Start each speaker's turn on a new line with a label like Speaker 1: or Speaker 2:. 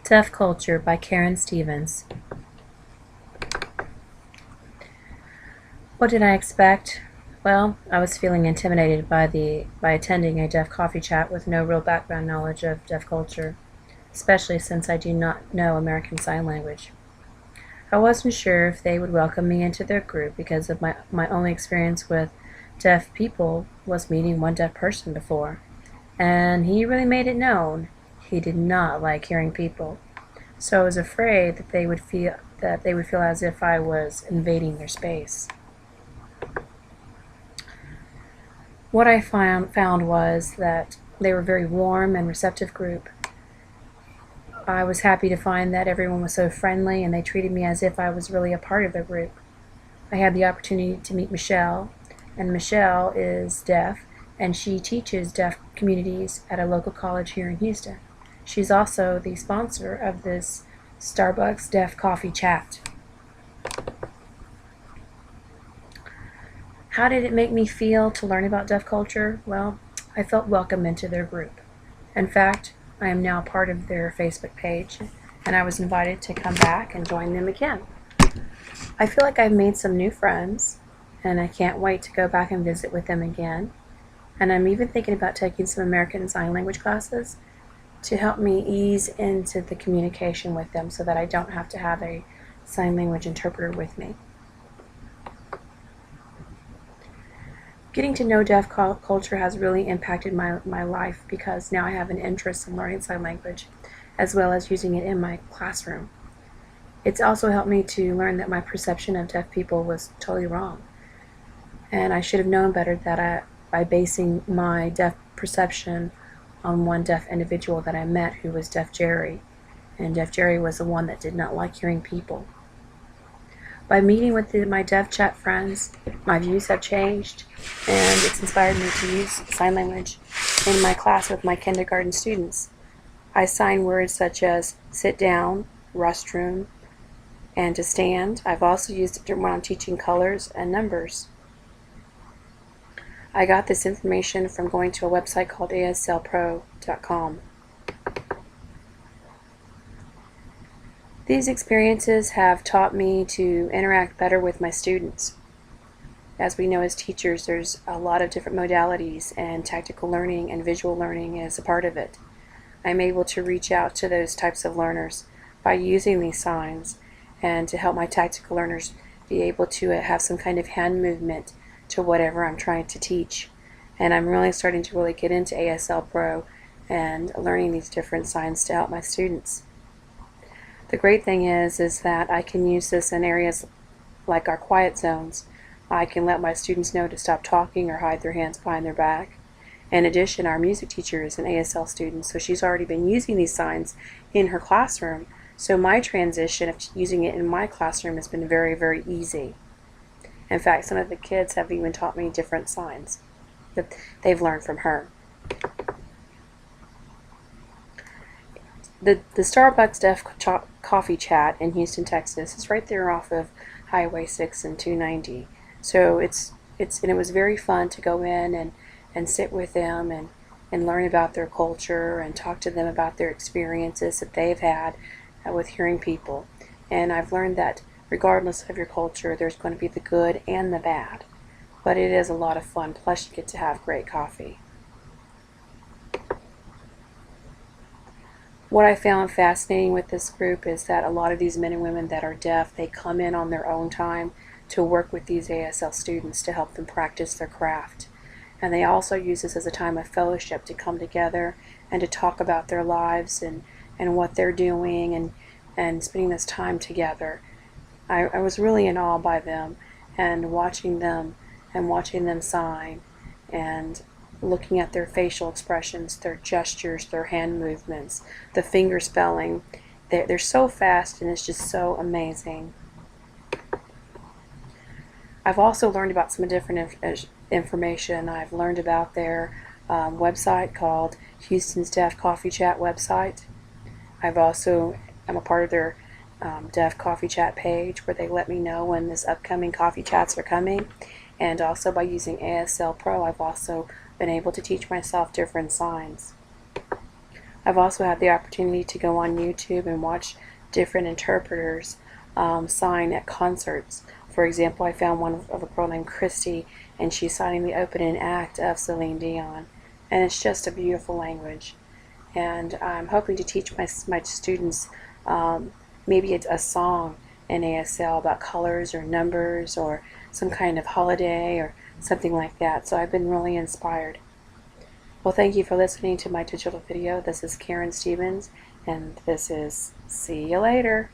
Speaker 1: Deaf Culture by Karen Stevens. What did I expect? Well, I was feeling intimidated by attending a deaf coffee chat with no real background knowledge of deaf culture, especially since I do not know American Sign Language. I wasn't sure if they would welcome me into their group because of my only experience with deaf people was meeting one deaf person before, and he really made it known he did not like hearing people. So I was afraid that they would feel as if I was invading their space. What I found was that they were a very warm and receptive group. I was happy to find that everyone was so friendly and they treated me as if I was really a part of their group. I had the opportunity to meet Michelle, and Michelle is deaf and she teaches deaf communities at a local college here in Houston. She's also the sponsor of this Starbucks Deaf Coffee Chat. How did it make me feel to learn about deaf culture? Well, I felt welcome into their group. In fact, I am now part of their Facebook page, and I was invited to come back and join them again. I feel like I've made some new friends, and I can't wait to go back and visit with them again. And I'm even thinking about taking some American Sign Language classes to help me ease into the communication with them so that I don't have to have a sign language interpreter with me. Getting to know deaf culture has really impacted my life because now I have an interest in learning sign language as well as using it in my classroom. It's also helped me to learn that my perception of deaf people was totally wrong. And I should have known better that by basing my deaf perception on one deaf individual that I met who was Deaf Jerry. And Deaf Jerry was the one that did not like hearing people. By meeting with my deaf chat friends, my views have changed, and it's inspired me to use sign language in my class with my kindergarten students. I sign words such as sit down, restroom, and to stand. I've also used it when I'm teaching colors and numbers. I got this information from going to a website called aslpro.com. These experiences have taught me to interact better with my students. As we know as teachers, there's a lot of different modalities, and tactical learning and visual learning is a part of it. I'm able to reach out to those types of learners by using these signs and to help my tactical learners be able to have some kind of hand movement to whatever I'm trying to teach. And I'm really starting to really get into ASL Pro and learning these different signs to help my students. The great thing is that I can use this in areas like our quiet zones. I can let my students know to stop talking or hide their hands behind their back. In addition, our music teacher is an ASL student, so she's already been using these signs in her classroom. So my transition of using it in my classroom has been very, very easy. In fact, some of the kids have even taught me different signs that they've learned from her. The Starbucks Deaf Coffee Chat in Houston, Texas is right there off of Highway 6 and 290. So it was very fun to go in and sit with them and learn about their culture and talk to them about their experiences that they've had with hearing people. And I've learned that regardless of your culture, there's going to be the good and the bad. But it is a lot of fun, plus you get to have great coffee. What I found fascinating with this group is that a lot of these men and women that are deaf, they come in on their own time to work with these ASL students to help them practice their craft. And they also use this as a time of fellowship to come together and to talk about their lives and what they're doing and spending this time together. I was really in awe by them and watching them sign and looking at their facial expressions, their gestures, their hand movements, the finger spelling. They're so fast and it's just so amazing. I've also learned about some different information. I've learned about their website called Houston's Deaf Coffee Chat website. I'm a part of their Deaf Coffee Chat page where they let me know when this upcoming coffee chats are coming. And also by using ASL Pro, I've also been able to teach myself different signs. I've also had the opportunity to go on YouTube and watch different interpreters sign at concerts. For example, I found one of a girl named Christy, and she's signing the opening act of Celine Dion. And it's just a beautiful language. And I'm hoping to teach my students maybe it's a song in ASL about colors or numbers or some kind of holiday or something like that. So I've been really inspired. Well, thank you for listening to my digital video. This is Karen Stevens, and this is See You Later.